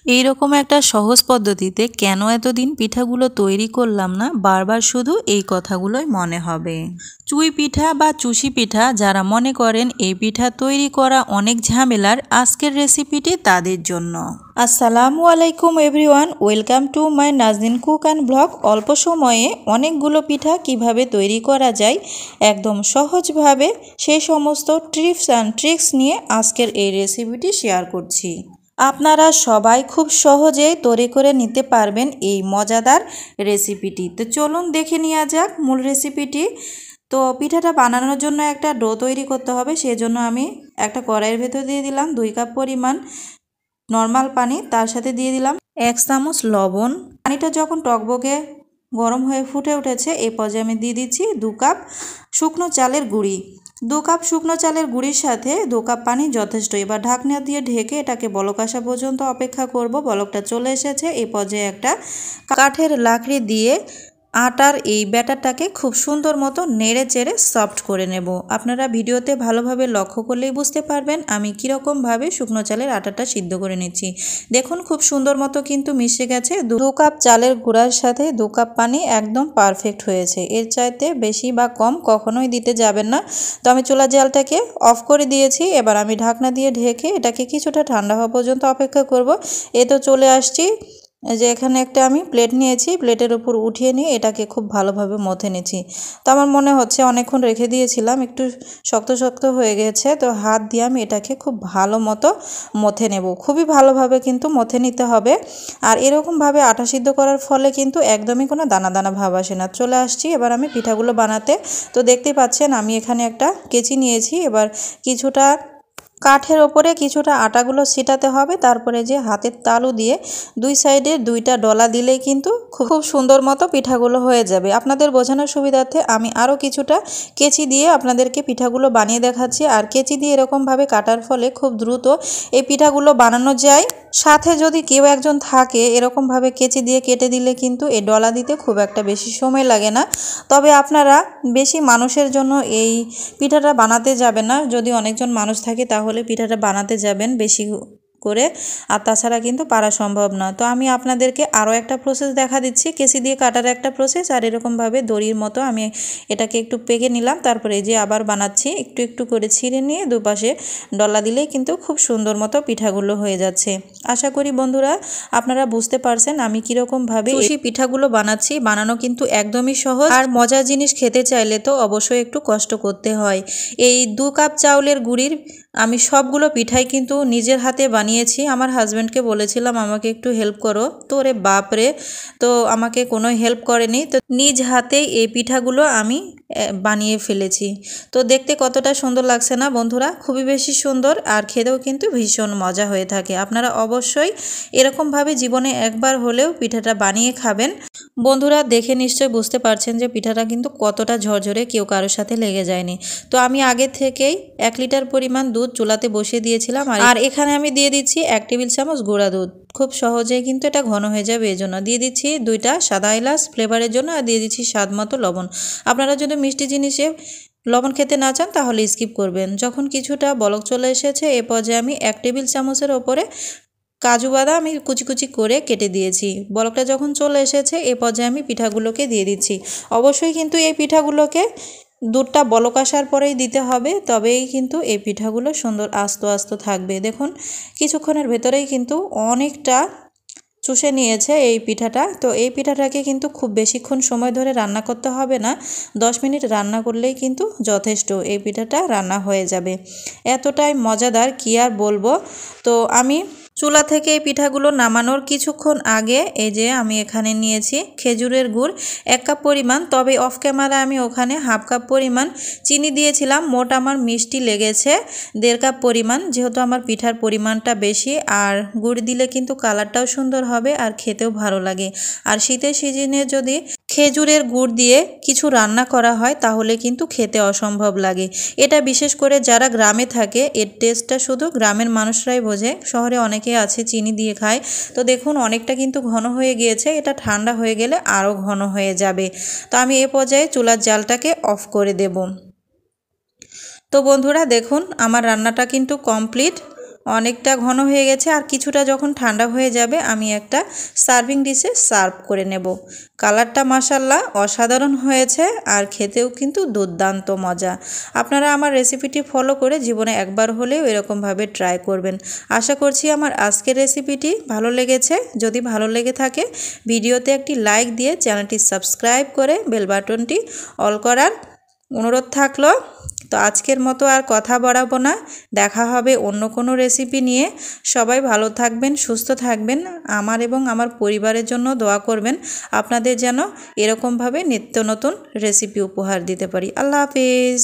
এই রকম একটা সহজ পদ্ধতিতে কেন এতদিন পিঠাগুলো তৈরি করলাম না, বারবার শুধু এই কথাগুলোই মনে হবে। চুই পিঠা বা চুষি পিঠা যারা মনে করেন এই পিঠা তৈরি করা অনেক ঝামেলার, আজকের রেসিপিটি তাদের জন্য। আসসালামু আলাইকুম everyone, welcome to my Nazneen cook and blog. অল্প সময়ে অনেকগুলো পিঠা কিভাবে তৈরি করা যায় একদম সহজভাবে, সেই সমস্ত টিপস অ্যান্ড ট্রিক্স নিয়ে আজকের এই রেসিপিটি শেয়ার করছি। আপনারা সবাই খুব সহজেই তৈরি করে নিতে পারবেন এই মজাদার রেসিপিটি। তো চলুন দেখে নেওয়া যাক মূল রেসিপিটি। তো পিঠাটা বানানোর জন্য একটা ডো তৈরি করতে হবে, সেজন্য আমি একটা কড়াইয়ের ভেতর দিয়ে দিলাম 2 কাপ পরিমাণ নর্মাল পানি, তার সাথে দিয়ে দিলাম 1 চামচ লবণ। পানিটা যখন টকবকে গরম হয়ে ফুটে উঠেছে, এই পর্যায়ে আমি দিয়ে দিচ্ছি 2 কাপ শুকনো চালের গুঁড়ি। 2 কাপ শুকনো চালের গুঁড়ির সাথে 2 কাপ পানি যথেষ্ট। এবার ঢাকনা দিয়ে ঢেকে এটাকে বলক আসা পর্যন্ত অপেক্ষা করব। বলকটা চলে এসেছে, এই পর্যায়ে একটা কাঠের লাকড়ি দিয়ে আটার এই ব্যাটারটাকে খুব সুন্দর মতো নেড়ে চেড়ে সফট করে নেব। আপনারা ভিডিওতে ভালোভাবে লক্ষ্য করলেই বুঝতে পারবেন আমি কীরকমভাবে শুকনো চালের আটাটা সিদ্ধ করে নিচ্ছি। দেখুন খুব সুন্দর মতো কিন্তু মিশে গেছে। 2 কাপ চালের গুঁড়ার সাথে 2 কাপ পানি একদম পারফেক্ট হয়েছে। এর চাইতে বেশি বা কম কখনোই দিতে যাবেন না। তো আমি চুলার জালটাকে অফ করে দিয়েছি। এবার আমি ঢাকনা দিয়ে ঢেকে এটাকে কিছুটা ঠান্ডা হওয়া পর্যন্ত অপেক্ষা করব। এ তো চলে আসছি যে এখানে একটা আমি প্লেট নিয়েছি, প্লেটের উপর উঠিয়ে নিয়ে এটাকে খুব ভালোভাবে মথে নিয়েছি। তো আমার মনে হচ্ছে অনেকক্ষণ রেখে দিয়েছিলাম, একটু শক্ত শক্ত হয়ে গেছে। তো হাত দিয়ে আমি এটাকে খুব ভালো মতো মথে নেব। খুবই ভালোভাবে কিন্তু মথে নিতে হবে। আর এরকমভাবে আটা সিদ্ধ করার ফলে কিন্তু একদমই কোনো দানা দানা ভাব আসে না। চলে আসছি এবার আমি পিঠাগুলো বানাতে। তো দেখতেই পাচ্ছেন আমি এখানে একটা কেচি নিয়েছি। এবার কিছুটা কাঠের ওপরে কিছুটা আটাগুলো ছিটাতে হবে, তারপরে যে হাতের তালু দিয়ে 2 সাইডে 2টা ডলা দিলেই কিন্তু খুব সুন্দর মতো পিঠাগুলো হয়ে যাবে। আপনাদের বোঝানোর সুবিধার্থে আমি আরও কিছুটা কেচি দিয়ে আপনাদেরকে পিঠাগুলো বানিয়ে দেখাচ্ছি। আর কেচি দিয়ে এরকমভাবে কাটার ফলে খুব দ্রুত এই পিঠাগুলো বানানো যায়। সাথে যদি কেউ একজন থাকে এরকমভাবে কেচি দিয়ে কেটে দিলে কিন্তু এই ডলা দিতে খুব একটা বেশি সময় লাগে না। তবে আপনারা বেশি মানুষের জন্য এই পিঠাটা বানাতে যাবেন না। যদি অনেকজন মানুষ থাকে তাহলে পিঠাটা বানাতে যাবেন বেশি করে, আর তাছাড়া কিন্তু পারা সম্ভব না। তো আমি আপনাদেরকে আরও একটা প্রসেস দেখা দিচ্ছি, কেচি দিয়ে কাটার একটা প্রসেস। আর এরকমভাবে দড়ির মতো আমি এটাকে একটু পেকে নিলাম, তারপরে যে আবার বানাচ্ছি একটু একটু করে ছিঁড়ে নিয়ে দুপাশে ডলা দিলেই কিন্তু খুব সুন্দর মতো পিঠাগুলো হয়ে যাচ্ছে। আশা করি বন্ধুরা আপনারা বুঝতে পারছেন আমি কীরকমভাবে এই পিঠাগুলো বানাচ্ছি। বানানো কিন্তু একদমই সহজ, আর মজার জিনিস খেতে চাইলে তো অবশ্যই একটু কষ্ট করতে হয়। এই 2 কাপ চাউলের গুঁড়ির আমি সবগুলো পিঠাই কিন্তু নিজের হাতে বানিয়েছি। আমার হাজব্যান্ডকে বলেছিলাম আমাকে একটু হেল্প করো, তো রে বাপরে, তো আমাকে কোনো হেল্প করেনি। তো নিজ হাতেই এই পিঠাগুলো আমি বানিয়ে ফেলেছি। তো দেখতে কতটা সুন্দর লাগছে না বন্ধুরা, খুবই বেশি সুন্দর, আর খেতেও কিন্তু ভীষণ মজা হয়ে থাকে। আপনারা অবশ্যই এরকমভাবে জীবনে একবার হলেও পিঠাটা বানিয়ে খাবেন। বন্ধুরা দেখে নিশ্চয়ই বুঝতে পারছেন যে পিঠাটা কিন্তু কতটা ঝরঝরে, কেউ কারোর সাথে লেগে যায়নি। তো আমি আগে থেকেই 1 লিটার পরিমাণ দুধ চুলাতে বসিয়ে দিয়েছিলাম, আর এখানে আমি দিয়ে দিচ্ছি 1 টেবিল চামচ গুঁড়া দুধ। খুব সহজেই কিন্তু এটা ঘন হয়ে যাবে, এজন্য দিয়ে দিচ্ছি 2টা সাদা এলাচ ফ্লেভারের জন্য, আর দিয়ে দিচ্ছি স্বাদ মতো লবণ। আপনারা যদি মিষ্টি জিনিসে লবণ খেতে না চান তাহলে স্কিপ করবেন। যখন কিছুটা বলক চলে এসেছে এ পর্যায়ে আমি 1 টেবিল চামচের ওপরে কাজু বাদাম আমি কুচি কুচি করে কেটে দিয়েছি। বলকটা যখন চলে এসেছে এ পর্যায়ে আমি পিঠাগুলোকে দিয়ে দিচ্ছি। অবশ্যই কিন্তু এই পিঠাগুলোকে দুধটা বলক আসার পরেই দিতে হবে, তবেই কিন্তু এই পিঠাগুলো সুন্দর আস্ত আস্ত থাকবে। দেখুন কিছুক্ষণের ভেতরেই কিন্তু অনেকটা চুষে নিয়েছে এই পিঠাটা। তো এই পিঠাটাকে কিন্তু খুব বেশিক্ষণ সময় ধরে রান্না করতে হবে না, 10 মিনিট রান্না করলেই কিন্তু যথেষ্ট, এই পিঠাটা রান্না হয়ে যাবে। এতটাই মজাদার কি আর বলবো। তো আমি চুলা থেকে এই পিঠাগুলো নামানোর কিছুক্ষণ আগে এই যে আমি এখানে নিয়েছি খেজুরের গুড় 1 কাপ পরিমাণ, তবে অফ ক্যামেরা আমি ওখানে হাফ কাপ পরিমাণ চিনি দিয়েছিলাম। মোট আমার মিষ্টি লেগেছে 1.5 কাপ পরিমাণ, যেহেতু আমার পিঠার পরিমাণটা বেশি। আর গুড় দিলে কিন্তু কালারটাও সুন্দর হবে আর খেতেও ভালো লাগে। আর শীতের সিজনে যদি খেজুরের গুড় দিয়ে কিছু রান্না করা হয় তাহলে কিন্তু খেতে অসম্ভব লাগে। এটা বিশেষ করে যারা গ্রামে থাকে এর টেস্টটা শুধু গ্রামের মানুষরাই বোঝে, শহরে অনেকে আছে চিনি দিয়ে খায়। তো দেখুন অনেকটা কিন্তু ঘন হয়ে গিয়েছে, এটা ঠান্ডা হয়ে গেলে আরও ঘন হয়ে যাবে। তো আমি এ পর্যায়ে চুলার জালটাকে অফ করে দেব। তো বন্ধুরা দেখুন আমার রান্নাটা কিন্তু কমপ্লিট অনেকটা ঘন হয়ে গেছে, আর কিছুটা যখন ঠান্ডা হয়ে যাবে আমি একটা সার্ভিং ডিশে সার্ভ করে নেব। কালারটা মাশাআল্লাহ অসাধারণ হয়েছে, আর খেতেও কিন্তু দুর্দান্ত মজা। আপনারা আমার রেসিপিটি ফলো করে জীবনে একবার হলেও এরকমভাবে ট্রাই করবেন। আশা করছি আমার আজকের রেসিপিটি ভালো লেগেছে। যদি ভালো লেগে থাকে ভিডিওতে একটি লাইক দিয়ে চ্যানেলটি সাবস্ক্রাইব করে বেল বাটনটি অল করার অনুরোধ থাকলো। তো আজকের মতো আর কথা বাড়াবো না, দেখা হবে অন্য কোনো রেসিপি নিয়ে। সবাই ভালো থাকবেন, সুস্থ থাকবেন, আমার এবং আমার পরিবারের জন্য দোয়া করবেন, আপনাদের যেন এরকমভাবে নিত্য নতুন রেসিপি উপহার দিতে পারি। আল্লাহ হাফিজ।